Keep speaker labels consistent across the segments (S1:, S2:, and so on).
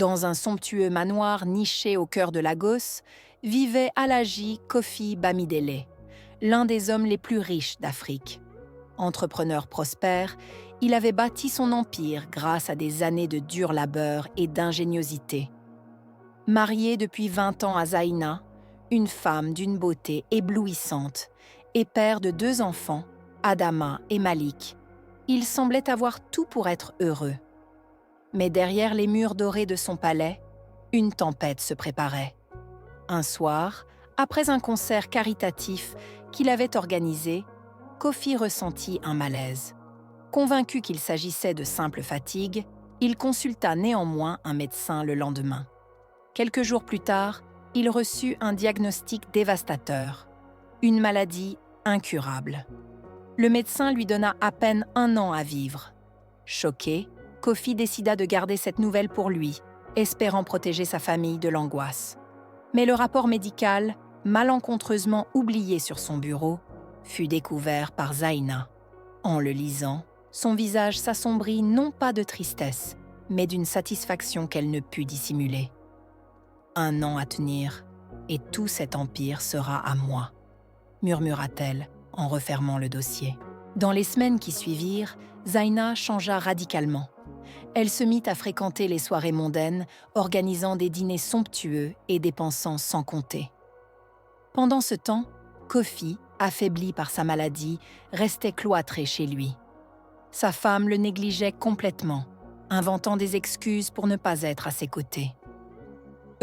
S1: Dans un somptueux manoir niché au cœur de Lagos, vivait Alhaji Kofi Bamidele, l'un des hommes les plus riches d'Afrique. Entrepreneur prospère, il avait bâti son empire grâce à des années de dur labeur et d'ingéniosité. Marié depuis 20 ans à Zaina, une femme d'une beauté éblouissante, et père de 2 enfants, Adama et Malik, il semblait avoir tout pour être heureux. Mais derrière les murs dorés de son palais, une tempête se préparait. Un soir, après un concert caritatif qu'il avait organisé, Kofi ressentit un malaise. Convaincu qu'il s'agissait de simple fatigue, il consulta néanmoins un médecin le lendemain. Quelques jours plus tard, il reçut un diagnostic dévastateur, une maladie incurable. Le médecin lui donna à peine 1 an à vivre. Choqué, Kofi décida de garder cette nouvelle pour lui, espérant protéger sa famille de l'angoisse. Mais le rapport médical, malencontreusement oublié sur son bureau, fut découvert par Zaina. En le lisant, son visage s'assombrit non pas de tristesse, mais d'une satisfaction qu'elle ne put dissimuler. 1 an à tenir, et tout cet empire sera à moi, murmura-t-elle en refermant le dossier. Dans les semaines qui suivirent, Zaina changea radicalement. Elle se mit à fréquenter les soirées mondaines, organisant des dîners somptueux et dépensant sans compter. Pendant ce temps, Kofi, affaibli par sa maladie, restait cloîtré chez lui. Sa femme le négligeait complètement, inventant des excuses pour ne pas être à ses côtés.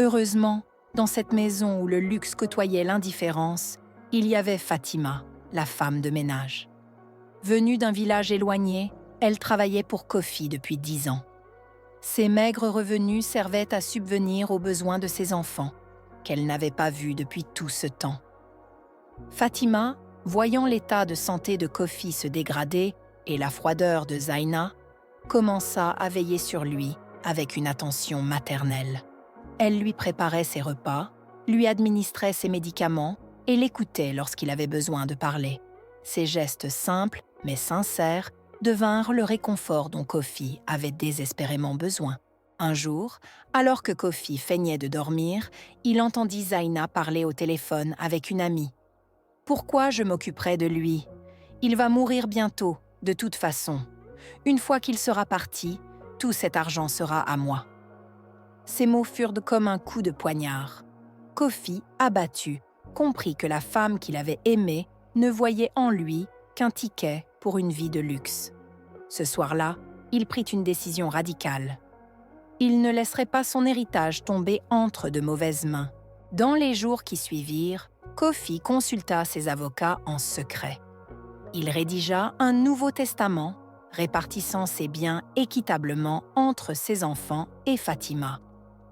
S1: Heureusement, dans cette maison où le luxe côtoyait l'indifférence, il y avait Fatima, la femme de ménage. Venue d'un village éloigné, elle travaillait pour Kofi depuis 10 ans. Ses maigres revenus servaient à subvenir aux besoins de ses enfants, qu'elle n'avait pas vus depuis tout ce temps. Fatima, voyant l'état de santé de Kofi se dégrader et la froideur de Zaina, commença à veiller sur lui avec une attention maternelle. Elle lui préparait ses repas, lui administrait ses médicaments et l'écoutait lorsqu'il avait besoin de parler. Ses gestes simples, mais sincères, devinrent le réconfort dont Kofi avait désespérément besoin. Un jour, alors que Kofi feignait de dormir, il entendit Zaina parler au téléphone avec une amie. « Pourquoi je m'occuperai de lui ? Il va mourir bientôt, de toute façon. Une fois qu'il sera parti, tout cet argent sera à moi. » Ces mots furent comme un coup de poignard. Kofi, abattu, comprit que la femme qu'il avait aimée ne voyait en lui qu'un ticket pour une vie de luxe. Ce soir-là, il prit une décision radicale. Il ne laisserait pas son héritage tomber entre de mauvaises mains. Dans les jours qui suivirent, Kofi consulta ses avocats en secret. Il rédigea un nouveau testament, répartissant ses biens équitablement entre ses enfants et Fatima,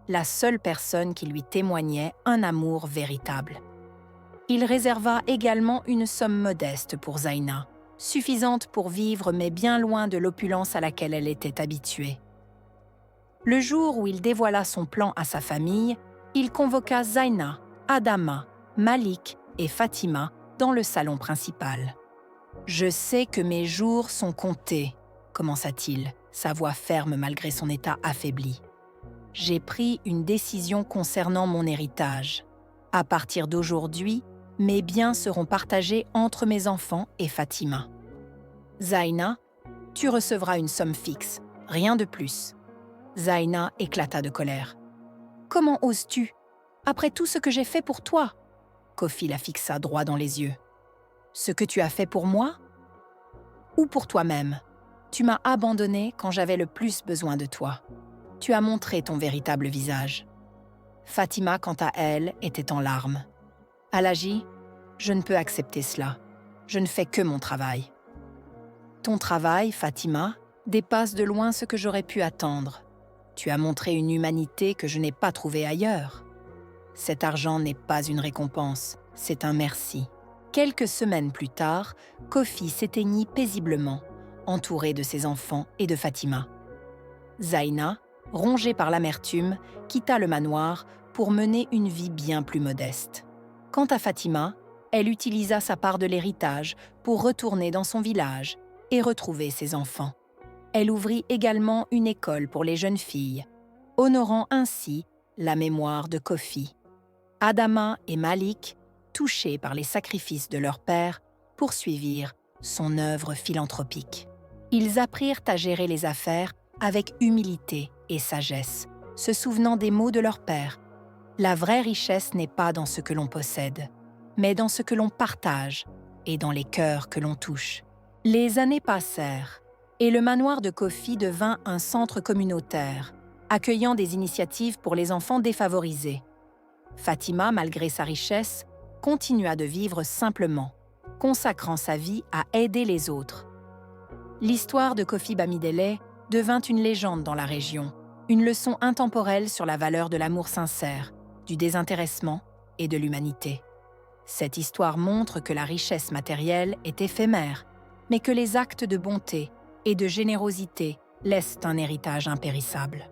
S1: la seule personne qui lui témoignait un amour véritable. Il réserva également une somme modeste pour Zaina, suffisante pour vivre mais bien loin de l'opulence à laquelle elle était habituée. Le jour où il dévoila son plan à sa famille, il convoqua Zaina, Adama, Malik et Fatima dans le salon principal. « Je sais que mes jours sont comptés », commença-t-il, sa voix ferme malgré son état affaibli. « J'ai pris une décision concernant mon héritage. À partir d'aujourd'hui, mes biens seront partagés entre mes enfants et Fatima. Zaina, tu recevras une somme fixe, rien de plus. » Zaina éclata de colère. « Comment oses-tu? Après tout ce que j'ai fait pour toi ?» Kofi la fixa droit dans les yeux. « Ce que tu as fait pour moi? Ou pour toi-même? Tu m'as abandonné quand j'avais le plus besoin de toi. Tu as montré ton véritable visage. » Fatima, quant à elle, était en larmes. « Alhaji, je ne peux accepter cela. Je ne fais que mon travail. » « Ton travail, Fatima, dépasse de loin ce que j'aurais pu attendre. Tu as montré une humanité que je n'ai pas trouvée ailleurs. Cet argent n'est pas une récompense, c'est un merci. » Quelques semaines plus tard, Kofi s'éteignit paisiblement, entouré de ses enfants et de Fatima. Zaina, rongée par l'amertume, quitta le manoir pour mener une vie bien plus modeste. Quant à Fatima, elle utilisa sa part de l'héritage pour retourner dans son village et retrouver ses enfants. Elle ouvrit également une école pour les jeunes filles. honorant ainsi la mémoire de Kofi. Adama et Malik, touchés par les sacrifices de leur père, poursuivirent son œuvre philanthropique. Ils apprirent à gérer les affaires avec humilité et sagesse, se souvenant des mots de leur père. La vraie richesse n'est pas dans ce que l'on possède, mais dans ce que l'on partage et dans les cœurs que l'on touche. Les années passèrent et le manoir de Kofi devint un centre communautaire, accueillant des initiatives pour les enfants défavorisés. Fatima, malgré sa richesse, continua de vivre simplement, consacrant sa vie à aider les autres. L'histoire de Kofi Bamidele devint une légende dans la région, une leçon intemporelle sur la valeur de l'amour sincère, du désintéressement et de l'humanité. Cette histoire montre que la richesse matérielle est éphémère, mais que les actes de bonté et de générosité laissent un héritage impérissable.